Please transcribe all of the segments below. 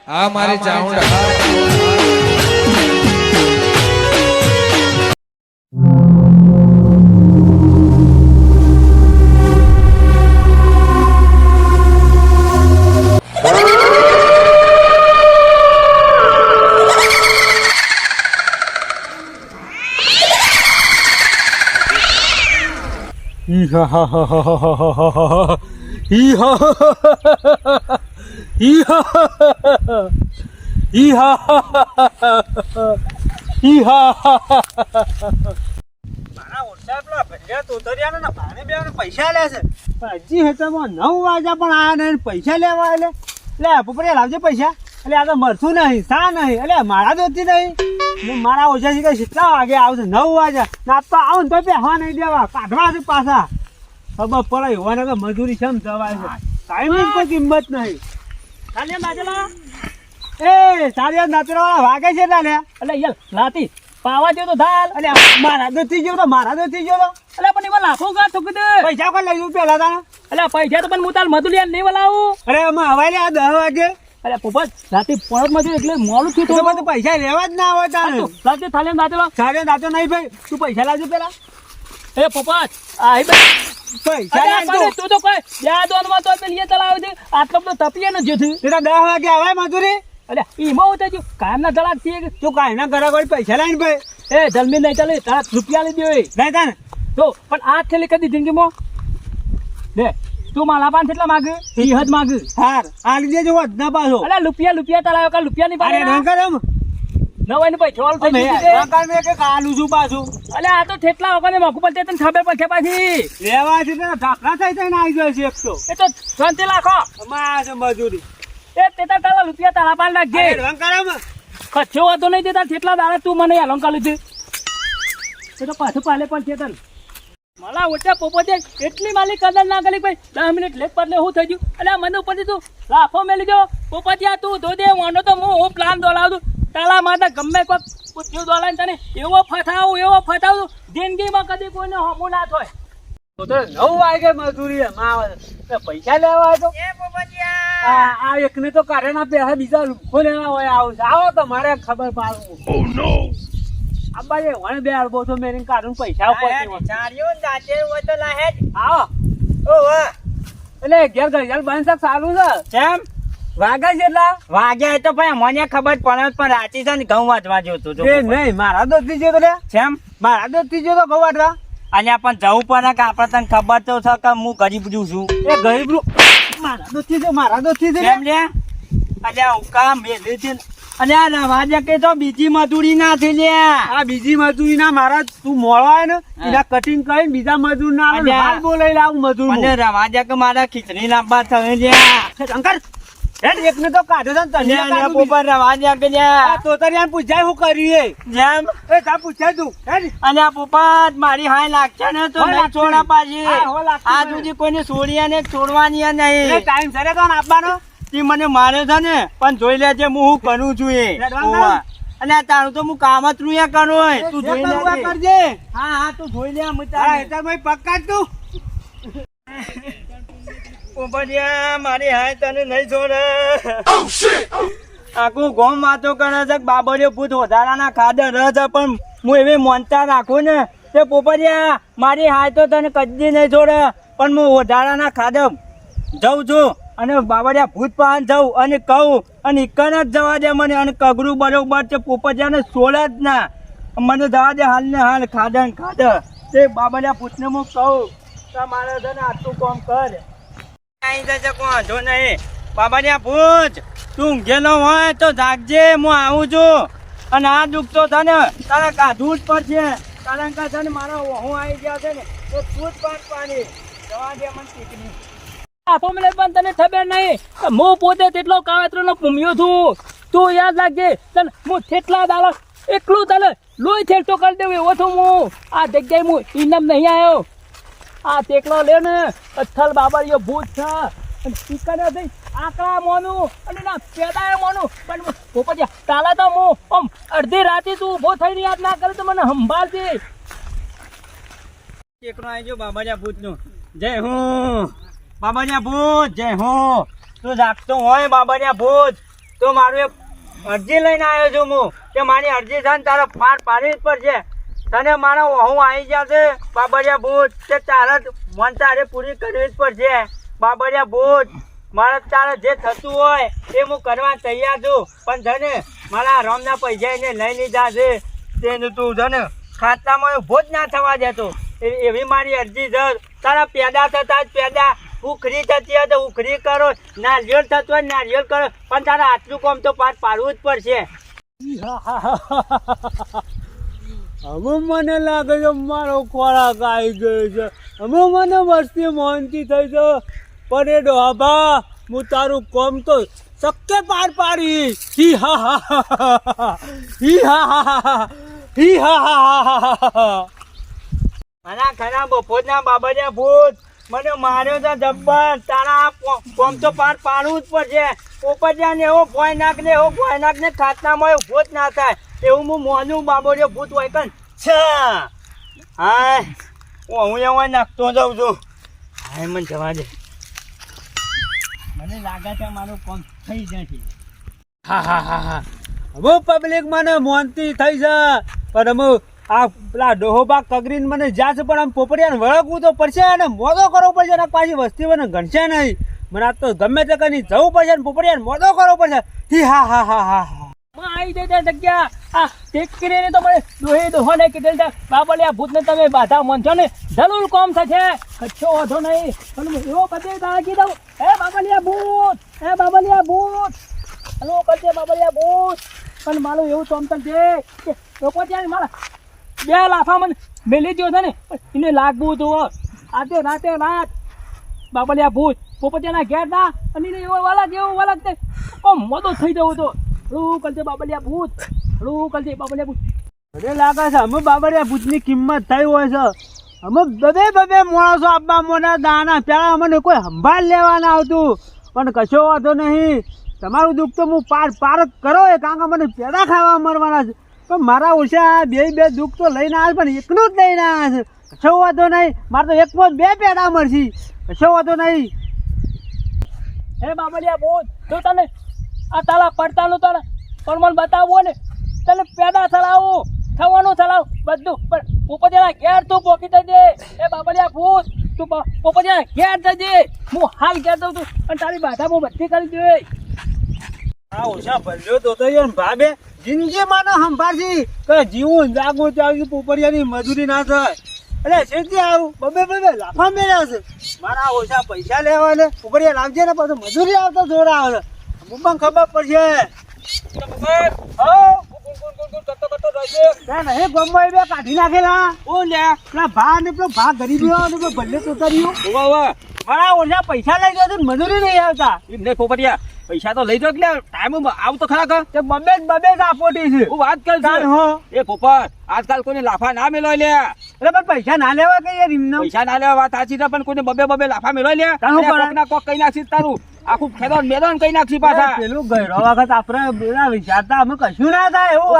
આ મારી ચાઉંડા પૈસા લેશે હજી હેતરમાં 9 વાગ્યા પણ આયા નહીં પૈસા લેવા એટલે પોપડિયા લાવજે પૈસા એટલે આ તો મરશું નહીં શા નહીં એટલે મારા દોસ્તી નહીં મારા ઓછા છે કે કેટલા વાગે આવશે 9 વાગ્યા ના તો આવું ને તો પહેવા નહીં દેવા કાઢવા છે પાછા ખબર પડે હોવાને તો મજૂરી કેમ જવાય છે ટાઈમની કોઈ કિંમત નહીં સાલિયા નાચેલા એ સાલિયા નાચેલા વાગે છે એટલે યાર લાતી પાવા જેવો તો ધાલ એટલે મારા દોસ્તી જેવો તો એટલે પણ એમાં લાફો ગા તો કદે પૈસા કોણ લઈ પેલા તાને એટલે પૈસા તો પણ હું તાર મધુલિયા નહીં વલાવું અરે એમાં હવાઈ લે 10 વાગે અરે પોપટ રાતે પરત માં એટલે મોડું થયું તો પૈસા લેવા જ ના આવે તારે રાતે થાલે નાચો નહીં ભાઈ તું પૈસા લાવજો પેલા એ પોપટ આઈ ભાઈ પૈસા લે તું તો કોઈ યા દોનમાં તો પેલી તલાવ દે આટલો બધો તપીએ ન જેથી તેરા 10 વાગે આવે મજૂરી અલે ઈમાં હોતા જો કાયમ ના દલાક થી તું કાય ના ઘરે કોઈ પૈસા લાઈન ભાઈ એ જલ્દી નહીં ચાલે તારા રૂપિયા લઈ દેવે નહીં તાને તો પણ આ છેલ્લે કદી જિંદગીમાં દે તું માલા પાન કેટલા માંગે 30 માંગે હાર આ લીધે જો ના પાછો અલે રૂપિયા તલાયો કા રૂપિયા ની પાડે ના કરમ નવાઈ ને ભાઈ છોલ થઈ ગઈ આ કામ કે કાલું છું પાછું અલે આ તો ઠેટલા વગર મોકુ પર તને ખબર પડશે પાછી લેવા છે તો ઢાકરા થઈ થઈને આવી જાય છે એક તો એ તો 20 લાખ અમાર છે મજૂરી એ તેતા તારા રૂપિયા તારા પાન લાગજે રંકારામ કચ્છો વાતો નહીં દેતા કેટલા દાડા તું મને અલંકાર લીધું એ તો પાછું પાલે પણ છે તન માલા ઓછા પોપોતે એટલી માલી કદર ના કરી ભાઈ 10 મિનિટ લેટ પડલે હું થઈ ગયું એટલે મને ઉપરથી તું લાફો મેલી દો પોપતિયા તું ધો દે વાનો તો હું પ્લાન દોડાવું તાલા માતા ગમે કોઈ પૂછ્યું દોલાને તને એવો ફટાવું જિંદગીમાં કદી કોઈને હમું ના થાય તો 9 વાગે મજૂરી પૈસા લેવા તો એ પોપતિયા આ એકને તો કાઢે ના પૈસા બીજા રૂપો લેવા હોય આવો તમારે ખબર પાડવું ઓ નો અબ્બાએ વણ બે અડબો તો મેરીન કાઢું પૈસા ઉપર ચાર્યો દાચે હોય તો લાહે આવો ઓ વાહ એટલે ઘેર ઘર બંધ સારું છે કેમ વાગ્યા છે એટલા વાગ્યા તો ભાઈ મને ખબર પડે પણ રાતી છે ને ઘઉં વાટવા જોતો તો એ નહીં મારા દોસ્તી જો તો લે કેમ મારા દોસ્તી જો તો ઘઉં વાટવા અલ્યા પણ જવું પડે કે આપણે તને ખબર તો છે કે હું ગરીબ છું એ ગરીબ મારા દોસ્તી છે કેમ લે અલ્યા ઉકા મેલે છે અને આ રવાજે કે તો બીજી મજૂરી ના થઈ લે આ બીજી મજૂરી ના મારા તું મોળવાય ને એના કટિંગ કરીને બીજા મજૂર ના આવે બોલાઈ લાવું મજૂર અને રવાજે કે મારા ખીચડી લાંબા થયો લે શંકર એકને તો કાઢો છે તને પોપર રવાજે કે લે તો તરિયાન પૂછાય હું કર્યું જેમ એ તા પૂછાય તું અને આ પોપર મારી હાય લાગશે ને તો નહીં છોડા પાછી આ સુધી કોઈને છોડીયા ને છોડવાની નહીં ટાઈમ સરે તો આપવાનો તી મને મારે છે ને પણ જોઈ લેજે હું કરું છું એ અને તારું તો હું કામ જ રૂયા કરું તું જોઈ લે કરજે હા તું જોઈ લે હું તારા હેતર ભાઈ પક્કા તું પોપડિયા મારી હાય તને નહીં છોડે આખું ગોમ વાતો કરે છે બાબરિયો ભૂત વધારાના ખાધે રહે છે પણ હું એવી મોનતા રાખું ને તે પોપડિયા મારી હાય તો તને કદી નહીં છોડે પણ હું વધારાના ખાધે જઉં છું અને બાબરિયા ભૂત પાન જવું અને કહું અને ઇકન જ જવા દે મને અને કગરું બરોબર છે પોપડિયાને છોડે જ ના મને જવા દે હાલ ને હાલ ખાધે તે બાબરિયા ભૂતને હું કહું તમારે છે ને આટલું કામ કર અહીં જશે કોણ જો નહીં બાબરિયા ભૂત તું ઊંઘેલો હોય તો જાગજે હું આવું છું અને આ દુઃખ તો છે ને તારા કાઢવું જ પડશે કારણ કે છે ને મારા હું આવી ગયા છે ને તો તું જ પાણી જવા દે મને ટીકડી આપો મને પણ તને ખબર નહીં હું પોતે તેટલો કાવતરો ભૂમ્યો છું તું યાદ રાખજે તને હું કેટલા દાડા એકલું તને લોહી થેટો કરી દેવું એવો છું હું આ જગ્યાએ હું ઇનામ નહીં આવ્યો આ તેકલો લે ને અથલ બાબરિયો ભૂત છે અને ચિકન થઈ આકડા મોનું અને ના પેદાય મોનું પણ પોપટિયા તાલા તો હું આમ અડધી રાતે તું ઊભો થઈને યાદ ના કરે તો મને સંભાળજે એકનો આવી ગયો બાબાજા ભૂત નું જય હું બાબાજા ભૂત જય હું તું જાગતો હોય બાબાજા ભૂત તો મારું એક અરજી લઈને આવ્યો છું હું કે મારી અરજી છે ને તારે પાર પાડવી જ પડશે. તને મારો હું આવી જશે બાબરિયા ભૂત તે તારે મન તારે પૂરી કરવી જ પડશે. બાબરિયા ભૂત મારે તારે જે થતું હોય એ હું કરવા તૈયાર છું, પણ છે ને મારા રોમના પૈસા એને લઈ લીધા છે તેને તું છે ને ખાતામાં ઉભો જ ના થવા દેતો. એવી મારી અરજી છે. તારા પેદા થતા જ પેદા ઉખરી થતી હોય તો ઉખરી કરો, નારિયેળ થતું હોય નારિયેળ કરો, પણ તારા આટલું કામ તો પાર પાડવું જ પડશે. હવે મને લાગે છે મારો ખોરાક આવી ગયો છે. હવે મને વસ્તી મોહનથી થઈ છે. પણ એ ડોહા હું તારું કોમ તો શક્ય પાર પાડીશ. હી હા હા હી હા હા હી હા હા. મારા ઘણા બપોરના બાબરિયા ભૂત મને માર્યો છે જબ્બર. તારા કોમ તો પાર પાડવું જ પડશે. પોપટિયાને એવો ભોય નાખને એવો ભોય નાખને ખાતામાં ઉભો જ ના થાય એવું હું મોનું બાબરિયો ભૂત હોય કન છે. હા હું એવો નાખતો જાઉં છું. હા મને જવા દે, મને લાગે છે મારું કોમ થઈ જશે. હા હા હા હા. હવે પબ્લિક મને મોનતી થઈ છે. પણ અમે આ પેલા ડોહોબા કગરીને મને જ્યાં છે પણ આમ પોપડિયાને વળગવું તો પડશે અને મોદો કરવો પડશે અને પાછી વસ્તી મને ગણશે નહીં. મને આ તો ગમે તે કઈ જવું પડશે ને પોપડિયાને મોદો કરવો પડશે. હી હા હા હા હા હા. આવી જાય જગ્યા આ ટેકરીને તો મને દોહો ને કીધેલ છે બાબલિયા ભૂતને તમે બાધા માનશો ને જરૂર કોમ થશે. કચ્છો વાંધો નહીં પણ હું એવો બધે તાકી દઉં. હે બાબલિયા ભૂત, હે બાબલિયા ભૂત, હલો કરજે બાબલિયા ભૂત. પણ મારું એવું ચોમતલ છે કે લોકો ત્યાં મારા બે લાફા મને મેલી દો છે ને એને લાગવું હતું. આજે રાત બાબલિયા ભૂત પોપટિયાના ઘેર ના અને એને એવો વાલાક તે મોદો થઈ જવું હતો. હળું કરજે બાબલિયા ભૂત, હળું કરજે બાબલિયા ભૂત. મને લાગે છે અમે બાબરિયા ભૂતની કિંમત થઈ હોય છે. અમે બબે માણસો આપવા મોના દાના પેલા અમને કોઈ સંભાળ લેવાના આવતું. પણ કશો વાંધો નહીં, તમારું દુઃખ તો હું પાર જ કરો એ કારણ કે મને પેડા ખાવા મરવાના છે. પણ મારા ઓછા બે દુઃખ તો લઈને આવે પણ એકનું જ લઈને આવે છે. કશો વાંધો નહીં, મારે તો એકમાં જ 2 પેડા મળશે. કશો વાંધો નહીં. હે બાબલિયા ભૂત, જો તને આ તાલા પડતાનું તને પણ મને બતાવવો ને તને પેદા થવાનું ચલાવ બધું. પણ પોપટિયાના ઘેર તું પોકી જજે. એ બાબલિયા ભૂત તું પોપટિયાના ઘેર જજે. હું હાલ ઘેર જઉં છું અને તારી બાધા હું બધી કરી દે. આ ઓછા ભલ્યો તો ભાભે જિંદગી માનો સંભાળશી કે જીવું જાગવું ત્યાં પોપડિયાની મજૂરી ના થાય. એટલે શેઠી આવું બબે લાફા મેળ્યા છે. મારા ઓછા પૈસા લેવા ને પોપડિયા લાવજે ને પછી મજૂરી આવતો જોરા આવે. હું પણ ખબર પડશે. કાઢી નાખેલા ભા ને પેલો ભા ગરીબી ભલે તોતર્યું. મારા ઓછા પૈસા લઈ ગયો મજૂરી નહીં આવતા. એમને પોપટિયા પૈસા તો લઈ જાવ એટલે ટાઈમ આવ તો ખરા કર. બબે જ આપોટી છે. હું વાત કર એ પોપટ આજકાલ કોઈને લાફા ના મેલો લે. એટલે પણ પૈસા ના લેવા કઈ યાર એમને પૈસા ના લેવા વાત સાચી છે પણ કોઈને બબે લાફા મેલો લે. કોક કઈ નાખી તારું આખું ખેદોન મેદોન કઈ નાખી પાછા. પેલું ગયરો વખત આપણે બધા વિચારતા અમે કશું ના થાય એવું.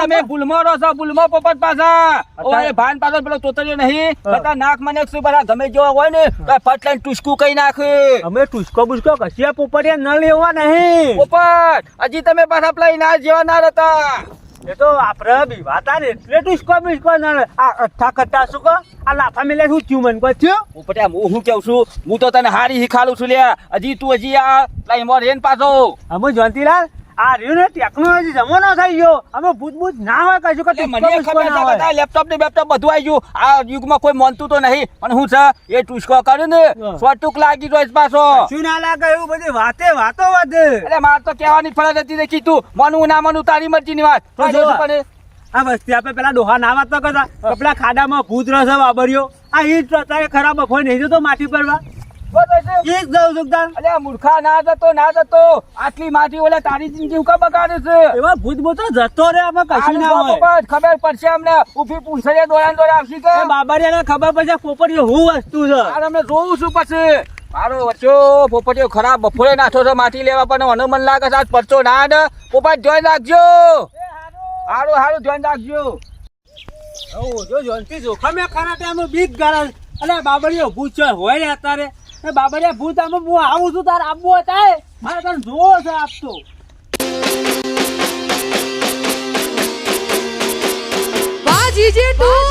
તમે ભૂલમો રહો છો ભૂલમો પોપટ પાછા. ઓય ભાન પાછો પેલો તોતર્યો નહીં બધા નાક મને શું બધા ગમે જેવો હોય ને ફટ લઈને ટુસકું કઈ નાખે. અમે ટુસકો બુસકો કશી પોપટિયા ન લેવા નહીં. પોપટ હજી તમે પાછા પેલા ના જેવા ના રહેતા. એ તો આપણે બીવાતા ને એટલે ટુસકો બુસકો ના આ અઠ્ઠા કટ્ટા શું કહો આ લાફા મેલે શું થયું મને કોઈ થયું. પોપટિયા હું શું કેવું છું હું તો તને હારી શીખાડું છું લે. હજી તું આ લાઈમો રેન પાછો. અમે જોનતીલાલ આ રહ્યું ને ટેકનોલોજી જમાનો થઈ ગયો. અમે ભૂત ના હોય કશું કે મને ખબર છે લેપટોપ ને બેપટોપ બધું આવી ગયું. આ યુગમાં કોઈ માનતું તો નહીં પણ હું છે એ ટુસકો કર્યું ને સ્વટુક લાગી જોઈશ પાછો. શું ના લાગે એવું બધી વાતો વધે. એટલે માર તો કહેવાની ફરજ હતી ને કીધું માનવું ના માનવું તારી મરજી ની વાત. આ વસ્તી આપણે પેલા ડોહા ના વાત તો કરતા પેલા ખાડામાં ભૂત રસ વાબર્યો. આ ઈટ તારે ખરાબ હોય નહીં જતો માટી પરવા મૂર્ખા ના જતો આટલી માટી ઓલે તારી જિંદગી હું બગાડે છે. એવા ભૂત ભૂત જતો રે અમે કશું ના હોય. ખબર પડશે અમને ઉભી પૂછડે દોડા આવશે કે બાબરિયાને ખબર પડશે પોપટીઓ હું વસ્તુ છે. અમે જોઉં છું પછી મારો વચ્ચો પોપટીઓ ખરાબ બફોરે નાખો છે માટી લેવા પણ મને મન લાગે છે આજ પરચો ના ને પોપટ જોઈ રાખજો. હારું ધ્યાન રાખજો. જો જોનતી જોખમે ખરા ટાઈમ બીક ગાળા. અલે બાબરિયો ભૂત છે હોય ને અત્યારે બાબરિયા ભૂત આમ હું આવું છું તારે આપવું હતા મારે તને જોવો છે આપતો. વાજી જેટલું